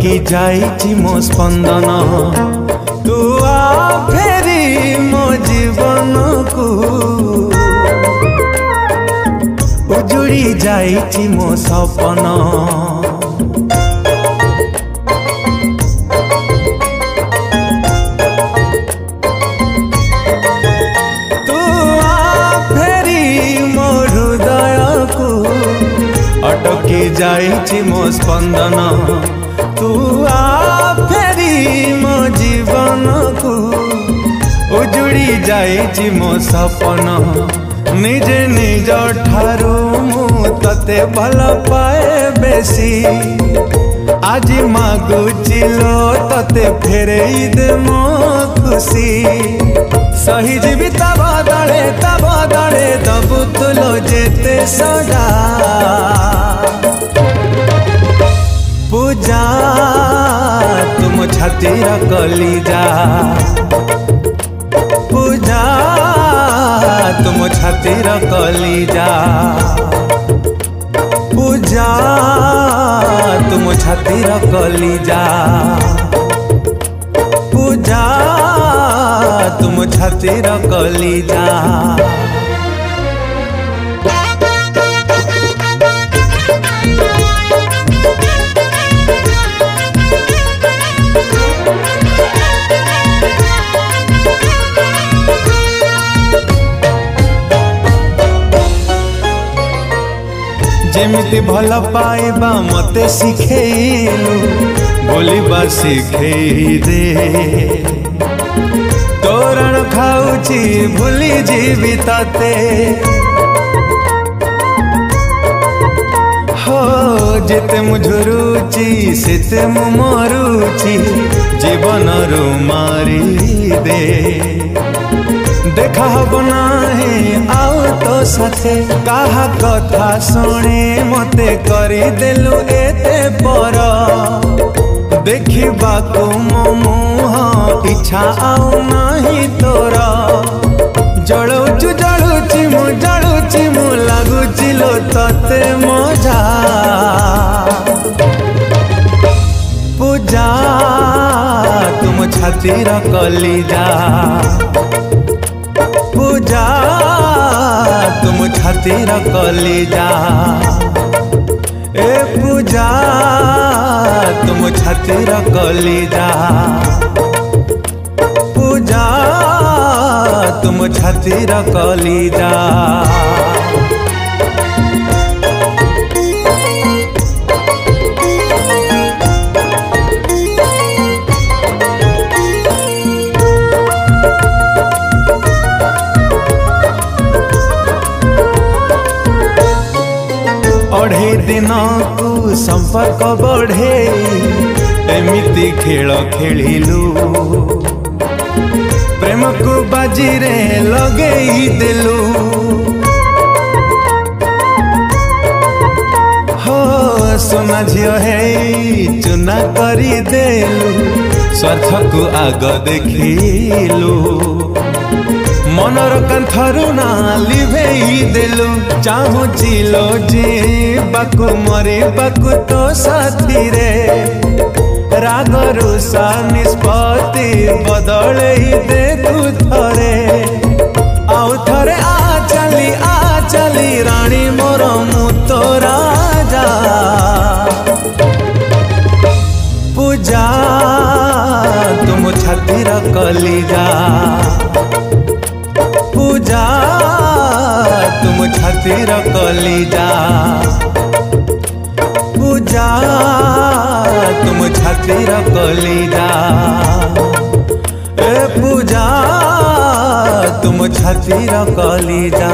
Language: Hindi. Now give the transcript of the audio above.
अटकी जाइछि मो स्पंदन तू आ फेरी मो जीवन को उजुड़ी जाइछि मो सपन तू आ फेरी मो हृदय को अटकी जाइछि मो स्पंदन तू आ फेरी मो जीवन को उजुड़ी जाइछि मो सपन निजे निज ठारू मु तते भल पाए बेसी आज मागुची लो तते फेरेई दे मो खुशी सही जीवी ता बदले दबु तुलो जेते सदा पूजा तुम छातीर कलिजा पूजा तुम छातीर कलिजा पूजा तुम छातीर कलिजा पूजा तुम छातीर कलिजा जेमिति भल पाइबा मते शिखेलु बोलिबा शिखेई दे तोरण खाऊची भूली जीवी ताते हो जेते मुझुरुची सेते मु मरुची जीवन रु मारी दे देखा हब नाही आउ तो साथे काहा कथा सुने मते करी देलु एते पर देखिबा को मो मुह इच्छा आउ नाही तोर जळुची मु लागुची लो तते मजा पूजा तुम छातीर कलिजा पूजा तुम छातीर कलिजा ए पूजा तुम छातीर कलिजा पूजा तुम छातीर कलिजा अढ़े दिन को संपर्क बढ़े एमिति खेल खेलिलु प्रेम को बाजी रे लगेई देलु हो सोना झियो है चुना करी देलु स्वार्थ को आग देखिलु मनर कांथरु ना लिभेई देलु चाहुचिलो जीवाकु मरिबाकु तो साथी रे राग रुषा निष्पत्ति बदलई दे तू थरे आउ थरे आ चली रानी मोर मु तो राजा पूजा तुम छातीर कलिजा पूजा तुम छातीर कलिजा पूजा तुम छातीर कलिजा ए पूजा तुम छातीर कलिजा।